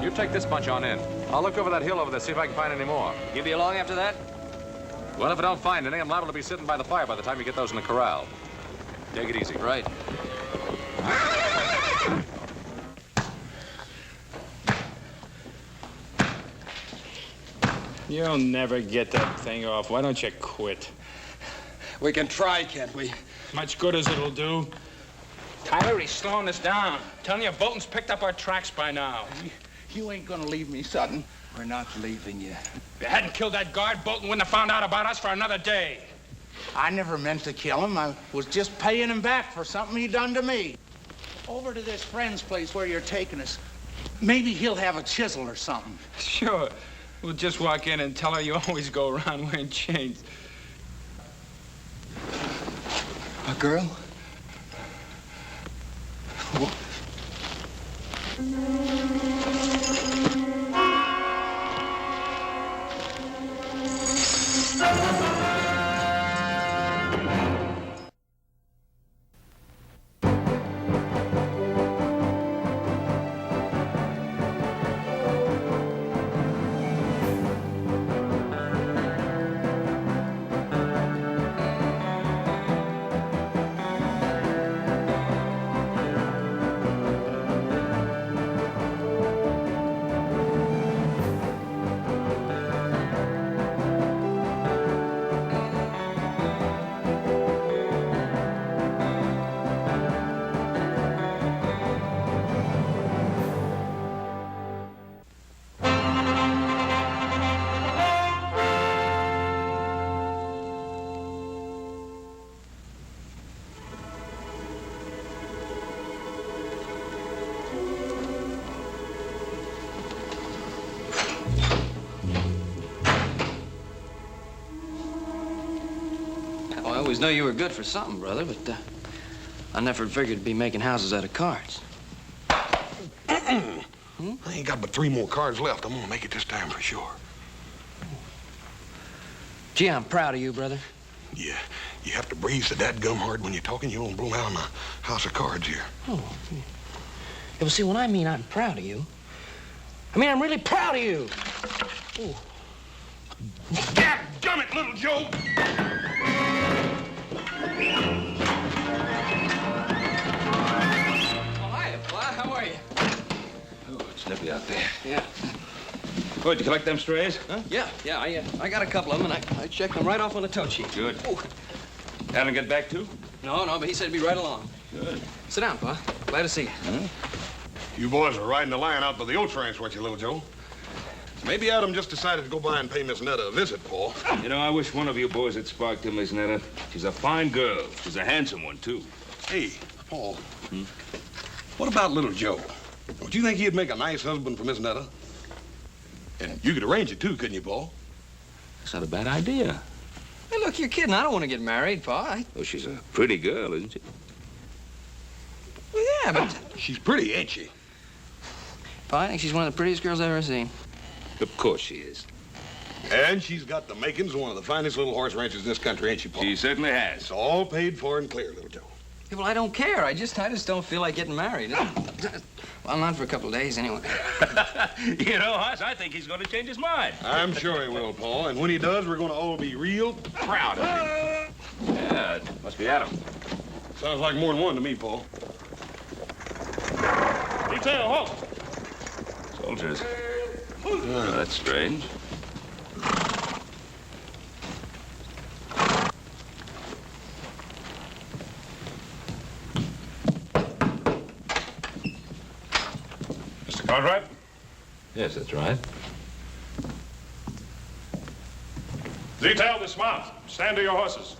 You take this bunch on in. I'll look over that hill over there, see if I can find any more. You be along after that? Well, if I don't find any, I'm liable to be sitting by the fire by the time you get those in the corral. Take it easy. Right. You'll never get that thing off. Why don't you quit? We can try, can't we? Much good as it'll do. Tyler, he's slowing us down. Telling you, Bolton's picked up our tracks by now. You ain't gonna leave me, Sutton. We're not leaving you. If you hadn't killed that guard, Bolton wouldn't have found out about us for another day. I never meant to kill him. I was just paying him back for something he done to me. Over to this friend's place where you're taking us. Maybe he'll have a chisel or something. Sure. We'll just walk in and tell her you always go around wearing chains. A girl? What? I always knew you were good for something, brother, but I never figured to be making houses out of cards. I ain't got but 3 more cards left. I'm gonna make it this time for sure. Gee, I'm proud of you, brother. Yeah, you have to breathe so dadgum hard when you're talking. You won't blow out my house of cards here. Oh. Yeah, well, see, when I mean I'm proud of you, I mean I'm really proud of you. Ooh. Dadgummit, little Joe! How are you? Oh, it's nippy out there. Yeah. Oh, did you collect them strays? Huh? Yeah. I got a couple of them, and I checked them right off on the tow sheet. Good. Oh. Haven't get back too? No, but he said he'd be right along. Good. Sit down, Pa. Glad to see you. Huh? You boys are riding the line out by the old ranch, weren't you, little Joe? Maybe Adam just decided to go by and pay Miss Netta a visit, Paul. You know, I wish one of you boys had sparked to Miss Netta. She's a fine girl. She's a handsome one, too. Hey, Paul. What about little Joe? Don't you think he'd make a nice husband for Miss Netta? And you could arrange it, too, couldn't you, Paul? That's not a bad idea. Hey, look, you're kidding. I don't want to get married, Pa. Oh, she's a pretty girl, isn't she? Well, yeah, but... She's pretty, ain't she? Pa, I think she's one of the prettiest girls I've ever seen. Of course she is. And she's got the makings of one of the finest little horse ranches in this country, ain't she, Paul? She certainly has. It's all paid for and clear, little Joe. Yeah, well, I don't care. I just don't feel like getting married. Well, not for a couple of days, anyway. You know, Hoss, I think he's going to change his mind. I'm sure he will, Paul. And when he does, we're going to all be real proud of him. Yeah, it must be Adam. Sounds like more than one to me, Paul. Detail, halt! Soldiers. Oh, that's strange. Mr. Cartwright? Yes, that's right. Detail, dismount. Stand to your horses.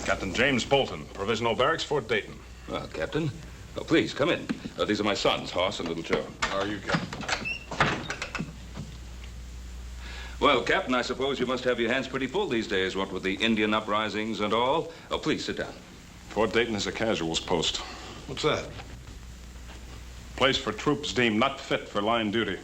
Captain James Bolton, Provisional Barracks, Fort Dayton. Well, Captain. Oh, please, come in. These are my sons, Hoss and Little Joe. How are you, Captain? Well, Captain, I suppose you must have your hands pretty full these days, what with the Indian uprisings and all. Oh, please, sit down. Fort Dayton is a casuals post. What's that? Place for troops deemed not fit for line duty.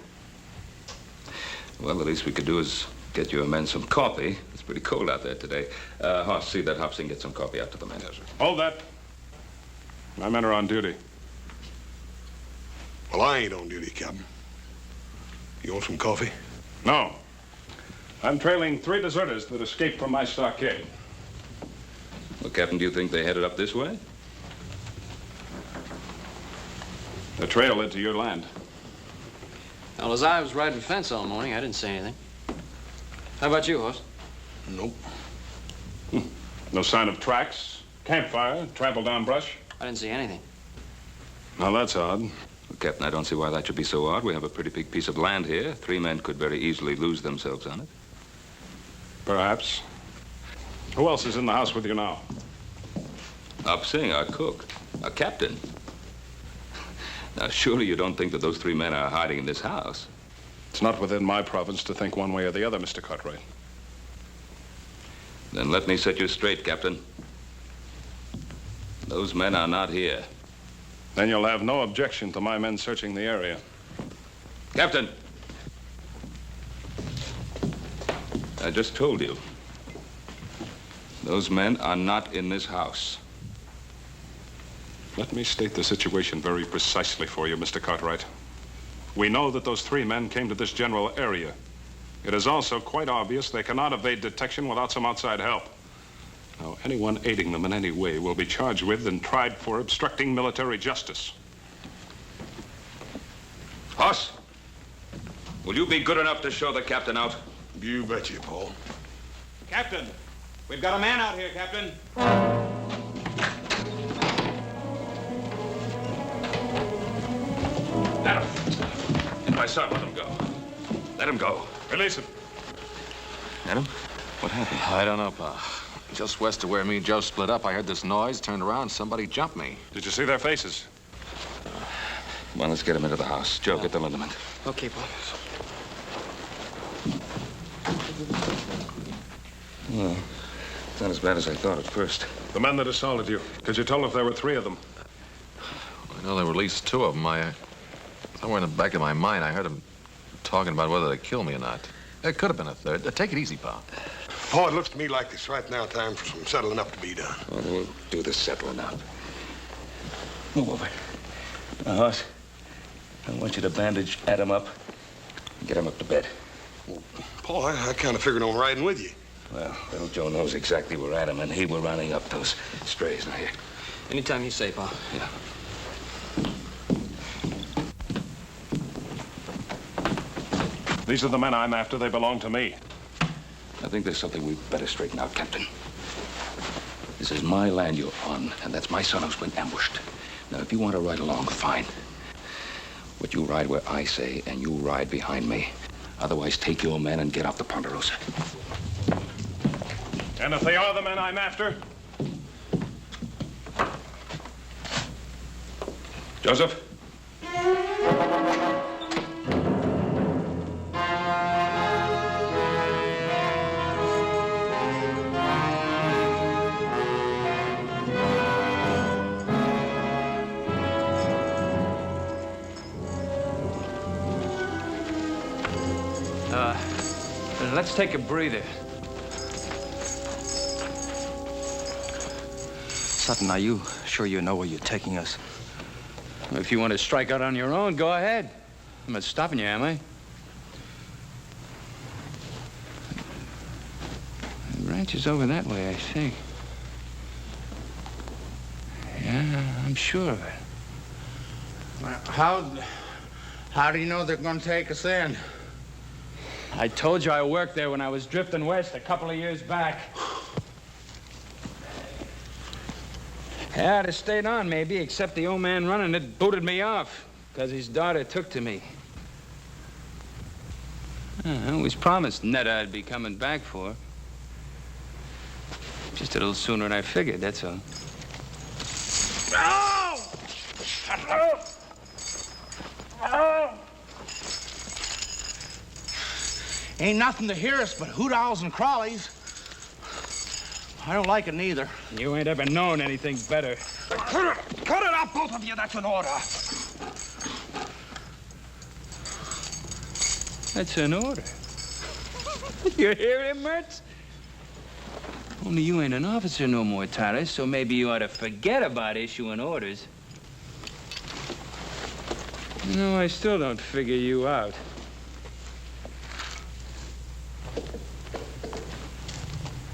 Well, the least we could do is get you men some coffee. It's pretty cold out there today. Hoss, see that Hobson get some coffee out to the men. Yes, sir. Hold that. My men are on duty. Well, I ain't on duty, Captain. You want some coffee? No. I'm trailing 3 deserters that escaped from my stockade. Well, Captain, do you think they headed up this way? The trail led to your land. Well, as I was riding fence all morning, I didn't say anything. How about you, Hoss? Nope. No sign of tracks, campfire, trampled down brush? I didn't see anything. Now, that's odd. Well, Captain, I don't see why that should be so odd. We have a pretty big piece of land here. 3 men could very easily lose themselves on it. Perhaps. Who else is in the house with you now? Up Singh, our cook. Our captain. Now, surely you don't think that those 3 men are hiding in this house? It's not within my province to think one way or the other, Mr. Cartwright. Then let me set you straight, Captain. Those men are not here. Then you'll have no objection to my men searching the area. Captain! I just told you. Those men are not in this house. Let me state the situation very precisely for you, Mr. Cartwright. We know that those 3 men came to this general area. It is also quite obvious they cannot evade detection without some outside help. Now, anyone aiding them in any way will be charged with and tried for obstructing military justice. Hoss, will you be good enough to show the captain out? You betcha, Paul. Captain, we've got a man out here, Captain. Let him. And my son, let him go. Let him go. Release him. Adam, what happened? I don't know, Pa. Just west of where me and Joe split up, I heard this noise, turned around, somebody jumped me. Did you see their faces? Come on, let's get him into the house. Joe, get the liniment. Okay, Paul. Well, it's not as bad as I thought at first. The men that assaulted you. Could you tell if there were 3 of them? I know there were at least 2 of them. Somewhere in the back of my mind, I heard them talking about whether to kill me or not. There could have been a 3rd. Take it easy, Pa. Paul, it looks to me like it's right now time for some settling up to be done. Well, we'll do the settling up. Move over. Now, Hoss, I want you to bandage Adam up and get him up to bed. Well, Paul, I kind of figured on riding with you. Well, little Joe knows exactly where Adam and he were rounding up those strays. Now, here. Anytime you say, Pa. Yeah. These are the men I'm after. They belong to me. I think there's something we better straighten out, Captain. This is my land you're on, and that's my son who's been ambushed. Now, if you want to ride along, fine. But you ride where I say, and you ride behind me. Otherwise, take your men and get off the Ponderosa. And if they are the men I'm after? Joseph? Let's take a breather. Sutton, are you sure you know where you're taking us? If you want to strike out on your own, go ahead. I'm not stopping you, am I? The ranch is over that way, I think. Yeah, I'm sure of it. How do you know they're going to take us in? I told you I worked there when I was drifting west a couple of years back. Yeah, I'd have stayed on, maybe, except the old man running it booted me off because his daughter took to me. I always promised Netta I'd be coming back for her. Just a little sooner than I figured, that's all. Ain't nothing to hear us but hoot owls and crawlies. I don't like it neither. You ain't ever known anything better. Cut it up, both of you. That's an order. That's an order. You hear him, Mertz? Only you ain't an officer no more, Tyler, so maybe you ought to forget about issuing orders. You know, I still don't figure you out.